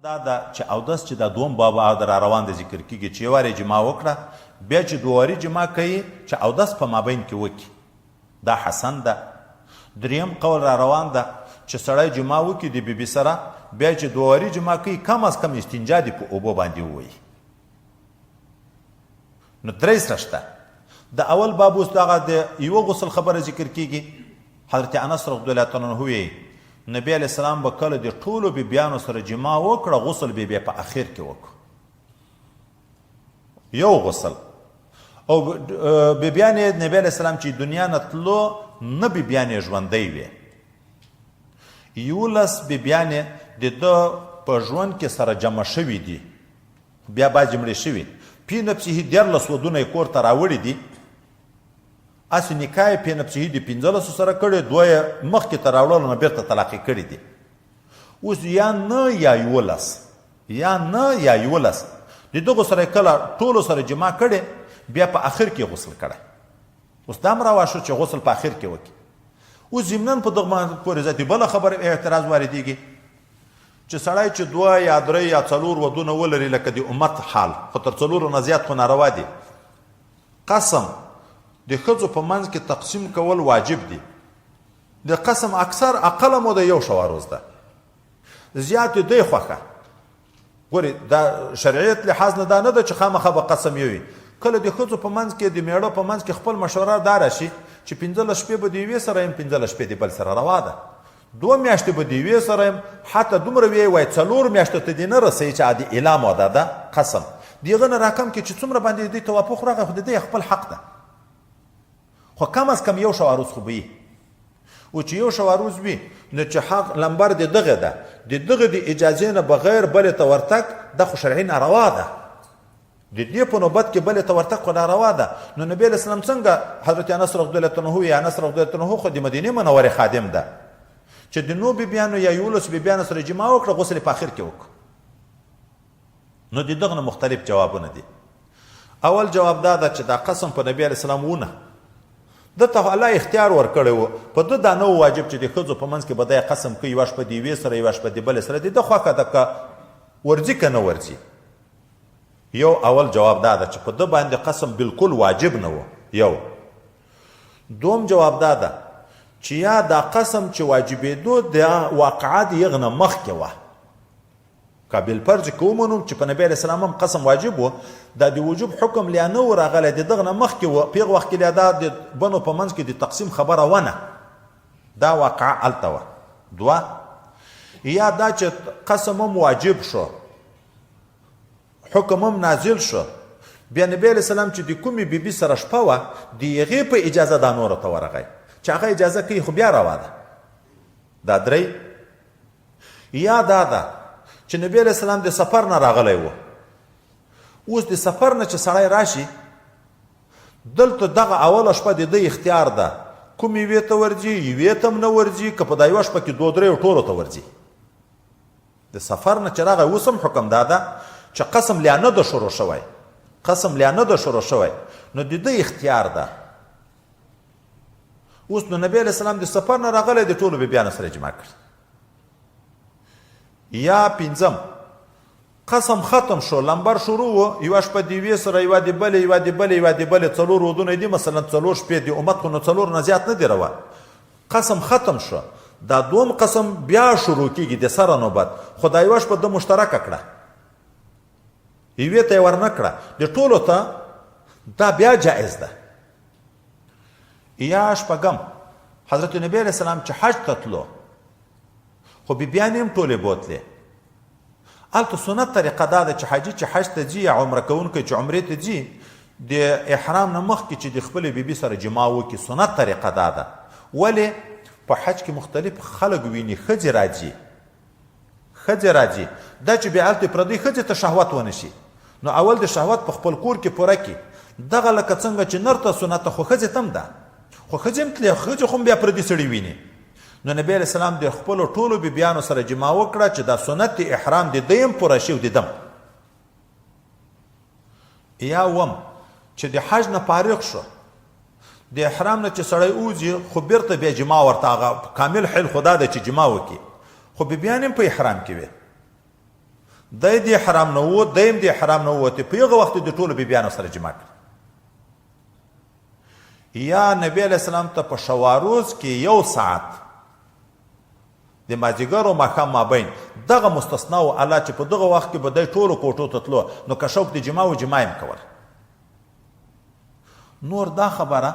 دا ده چې اودس چې دا دوم باب را روان دی ذکر کیږي چې یو وارې جما وکړه بیا چې دوواري جما کوي چې اودس په مابین کې وکړي دا حسن ده. دریم قول را روان ده چې سړی جما وکړي د بیبي سره بیا چې دوواري جما کوي کم از کم استنجا دې په اوبو باندې ووایي. نو درې سره شته. د اول باب اوس دغه د یوه غسل خبره ذکر کیږي. حضرت انس رضی الله تعالی عنه وایي نبی علیه السلام به کله د ټولو بیبیانو سره جما وکړه غسل به بیا په اخر کې وکړو یو غسل او بیبیانې نبی علیه السلام چې دنیا نه تلو نه بیبیانې ژوندی وې 11 بیبیانې د ده په ژوند کې سره جمع شوي دي بیا باید مړې شوي پی نفسه 14 ودونه یې کور ته راوړي دي اسې نکاح یې پی نفسه د 15 سره کړی دوه یې مخکې ته راوړلو نه بېرته طلاق یې کړي دي. اوس یا نه یا 11 د دغو سره یې کله ټولو سره جما کړی بیا په آخر کې غسل کړی. اوس دا هم روا شو چې غسل په آخر کې وکړي. اوس ضمناً په دغه پورې ذاتي بله خبره اعتراض واردېږي چې سړی چې 2 یا 3 یا 4 ودونه ولري لکه د امت حال خو تر 4 نه زیات خو ناروا دي. قسم د ښځو په منځ کې تقسیم کول واجب دي. د قسم اکثر اقل مو د 1 شواروز ده زیات دی خوښه. ګورې دا شرعیت لحاظ نه دا نه ده چې خامخا به قسم یوي. کله د ښځو په منځ کې د میړه په منځ کې خپل مشوره دا راشي چې 15 شپې به د یوې سره یم 15 شپې د بل سره روا ده 2 میاشتې به د یوې سره یم حتی دومره وی وایي 4 میاشتو ته دې نه رسوي چې عادي اعلام واده ده قسم د هغه نه راکم کې چې څومره باندې دې توافق راغی خو د دې خپل حق ده خو کم از کم 1 شواروز خو به وي او چې 1 شواروز وي نو چې حق لمبر د دغه ده د دغه د اجازې نه بغیر بلې ته ورتګ د خو شرعي ناروا ده. د دې په نوبت کې بلې ته ورتګ خو ناروا ده. نو نبی علیه السلام څنګه حضرت انس رضی الله عنه وایي انس رضی الله عنه خو د مدینې منورې خادم ده چې د نو بیبیانو یا 11 بیبیانو سره جما وکړه غسل په آخر کې وکړه. نو د دغه مختلف جوابونه دي. اول جواب دا ده چې دا قسم په نبی علیه السلام ونه دته الله اختیار ورکړی و په ده دا نه واجب چې د ښځو په منځ کې به دی قسم کوي یوه شپه د یوې سره یوه شپه د بلې سره د ده خوښه ده که ورځي که نه ورځي. یو اول جواب دا ده چې په ده باندې قسم بالکل واجب نه و. یو دوم جواب دا ده چې یا دا قسم چې واجبېدو د واقعه د یغه نه مخکې وه که بالفرض که ومنو چې په نبی علیه السلام هم قسم واجب و دا د وجوب حکم لا نه و راغلی د دغه نه مخکې و په هغه وخت کې لا دا د بنو په منځ کې د تقسیم خبره ونه دا واقعه هلته وه. 2 یا دا چې قسم هم واجب شو حکم هم نازل شو بیا نبی علیه السلام چې د کومې بیبي سره شپه وه د هغې په اجازه دا نورو ته ورغی چې هغه اجازه کوي خو بیا روا ده. دا 3 یا دا ده چې نبی علیه السلام د سفر نه راغلی و اوس د سفر نه چې سړی راشي دلته دغه اوله شپه د ده اختیار ده کوم یوې ته ورځي یوې ته هم نه ورځي که په دا یوه شپه کې 2-3 ټولو ته ورځي. د سفر نه چې راغی اوس هم حکم دا ده چې قسم لا نه ده شروع شوی قسم لا نه ده شروع شوی نو د ده اختیار ده. اوس نو نبی علیه السلام د سفر نه راغلی د ټولو بیبیانو سره جمع کړي. یا 5 قسم ختم شو لمبر شروع و یوه شپه د یوې سره یوه د بلې یوه د بلې یوه د بلې 4 ودونه دي مثلا 4 شپې د امت خو نو 4 نه زیات نه دي روا قسم ختم شو دا دوم قسم بیا شروع کیږي د سره نوبت خو دا یوه شپه د مشترکه کړه یوې ته یې ورنه کړه د ټولو ته دا بیا جایز ده. یا 6 حضرت نبی علیه السلام چې حج ته تلو خو بیبیانې هم ټولې بوتلې هلته سنت طریقه دا ده چې حاجي چې حج ته ځي یا عمره کوونکی چې عمرې ته ځي د احرام نه مخکې چې د خپلې بیبي سره جما وکړي سنت طریقه دا ده. ولې په حج کې مختلف خلک ویني ښځې راځي دا چې بیا هلته پردۍ ښځې ته شهوت ونه شي نو اول د شهوت په خپل کور کې پوره کړي دغه لکه څنګه چې نر ته سنت ته خو ښځې ته هم ده خو ښځې هم تلې ښځې خو هم بیا پردي سړي ویني. نو نبی علیه السلام د خپلو ټولو بیبیانو سره جما وکړه چې دا سنت احرام د ده هم پوره شي او د ده یا وم چې د حج نه فارغ شو د احرام نه چې سړی وځي خو بیرته بیا جما ورته هغه کامل حل خدا ده چې جما وکړي خو بیبیان هم په احرام کې وي دی دې حرام نه ووت، دی هم دې حرام نه ووتې، په هغه وخت د ټولو بیبیانو سره جماع کړي. یا نبی علیه السلام ته په شواروز کې 1 ساعت د مازدیګر او ماښام مابین دغه مستثنا و الله چې په دغه وخت کې به دی ټولو کوټو ته تلو، نو که شوق د جماع و جماع یې کول. نور دا خبره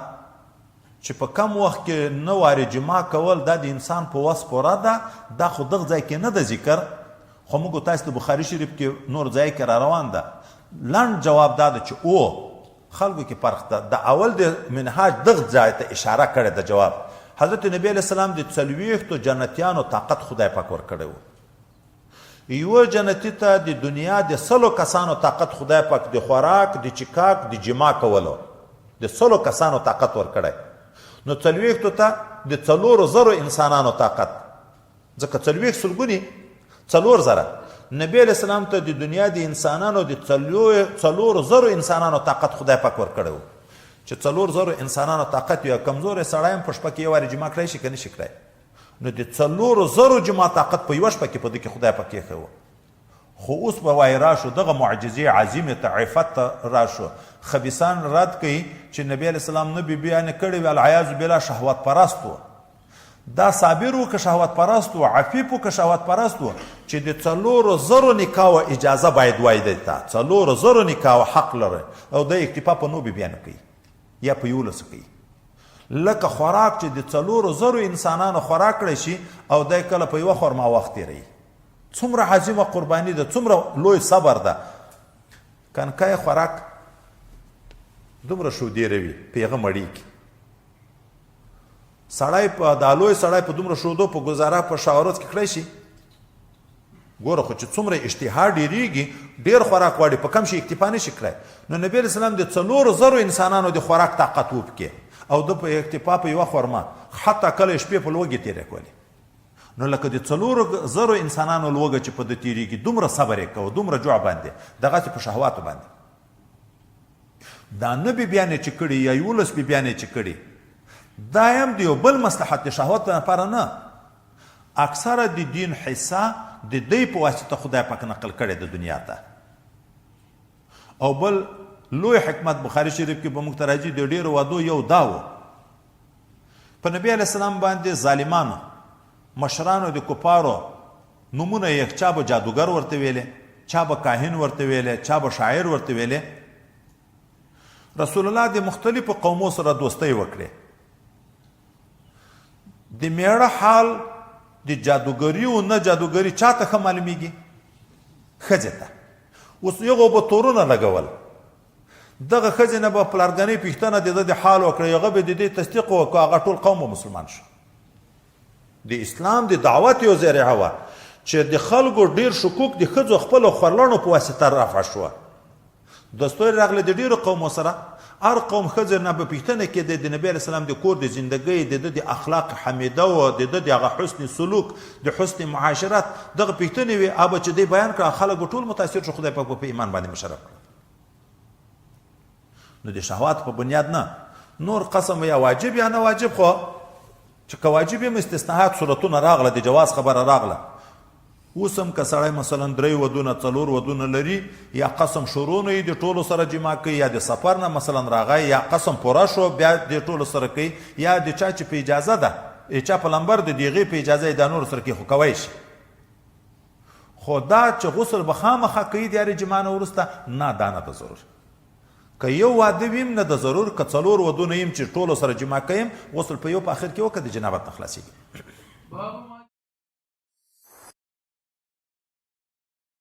چې په کم وخت کې نه وارې جماع کول دا د انسان په وس پوره ده، دا خو دغه ځای کې نه ده ذکر، خو موږ تاسو د بخاري شریف کې نور ځای کې را روان ده. لنډ جواب دا ده چې خلکو کې فرق ده. د اول د منهاج دغه ځای ته اشاره کړې ده جواب. حضرت نبی علیه السلام د 40 جنتیانو طاقت خدای پاک ورکړی و. یوه جنتي ته د دنیا د 100 کسانو طاقت خدای پاک د خوراک، د چکاک، د جماع کولو د 100 کسانو طاقت ورکړی. نو 40 ته د 4,000 انسانانو طاقت، ځکه 40 سلګوني 4,000. نبی علیہ السلام ته د دنیا د انسانانو د 4,000 انسانانو طاقت خدای پاک ورکړی و. چې 4,000 انسانانو طاقت یو کمزوری سړی هم په شپه کې یو وارې جماع کړی شي که نه شي کړی. نو د 4,000 جماع طاقت په یوه شپه کې په ده کې خدای پاک ایښی و. خو اوس به وایي راشو دغه معجزې عظیمې ته عفت ته راشو. خبیثان رد کوي چې نبی علیه السلام نه بیبیانې کړې وې، العیاذ بالله شهوت پرست و. دا صابر و که شهوت پرست و، عفیف و که شهوت پرست و، چې د 4,000 نکاح اجازه باید وای دی ته. 4,000 نکاح حق لري او د اکتفا په 9 بیبیانو کوي یا په 11 کوي. لکه خوراک چې د 4,000 انسانانو خوراک کړی شي او دی کله په یوه خورما وخت تېروي. څومره عظیمه قرباني ده، څومره لوی صبر ده. کنکای خوراک دومره شودېروي په هغه مړیږي. سړی په دا لوی سړی په دومره شودو په ګزاره په شاورز کې کړی شي. ګوره خو چې څومره اشتها ډېرېږي، ډېر خوراک غواړي، په کم شي اکتفا نه شي کړی. نو نبي علیه السلام د 4,000 انسانانو د خوراک طاقت وپکې او د په اکتفا په یوه خورما حتی کله شپې په لوږې تېرې کولې. نو لکه د 4,000 انسانانو لوږه چې په ده تېرېږي، دومره صبر یې کوه، دومره جوع باندې، دغسې په شهواتو باندې. دا 9 بیبیانې چې کړي یا 11 بیبیانې چې کړي، دا هم د یو بل مصلحت د شهوت لپاره نه، اکثره د دین حصه د دوی په واسطه خدای پاک نقل کړی د دنیا ته. او بل لوی حکمت بخاري شریف کې به موږ ته راځي، د ډېرو وعدو یو دا و. په نبي علیه السلام باندې ظالمانو مشرانو د کفارو نومونه یې چا به جادوګر ورته ویلې، چا به کاهن ورته ویلې، چا به شاعر ورته ویلې. رسول الله د مختلفو قومو سره دوستۍ وکړې. د میړه حال د جادوګري او نه جادوګري چاته ښه معلومیږي؟ ښځې ته. اوس یغو به تورونه لګول، دغه ښځې نه به پلارګنۍ پوښتنه د ده د حال وکړه، هغه به د دې تصدیق وکړه، هغه ټول قوم به مسلمان شو. د اسلام د دعوت یو ذریعه وه چې د خلکو ډېر شکوک د ښځو خپلو خورلڼو په واسطه رفع شوه. دوستۍ راغله د ډېرو قومو سره. هر قوم ښځې نه به پوښتنه کېده د نبي علیه السلام د کور د زندګۍ، د ده د اخلاق حمیده و، د ده د هغه حسن سلوک، د حسن معاشرت، دغه پوښتنې وې. هغه چې دی بیان کړه، خلک به ټول متاثر شو، خدای پاک په ایمان باندې مشرف کړه. نو د شهوات په بنیاد نه، نور قسم یا واجب یا نه واجب، خو چې که واجب یم استثناءات صورتونه راغله، د جواز خبره راغله. اوس هم که سړی مثلا 3 ودونه 4 ودونه لري، یا قسم شروع نه د ټولو سره جماع کوي، یا د سفر نه مثلا راغی، یا قسم پوره شو بیا د ټولو سره کوي، یا د چا چې په اجازه ده، چا په لمبر د هغې په اجازه یې دا نور سره کوي، خو کوی شي. خو دا چې غسل به خامخا کوي د یارې جماع نه وروسته، نه، دا نه ده ضرور. که یو واده ویم نه ده ضرور، که 4 ودونه یم چې ټولو سره جماع کویم، غسل په یو په اخر کې وکړه، د جنابت نه خلاصېږي.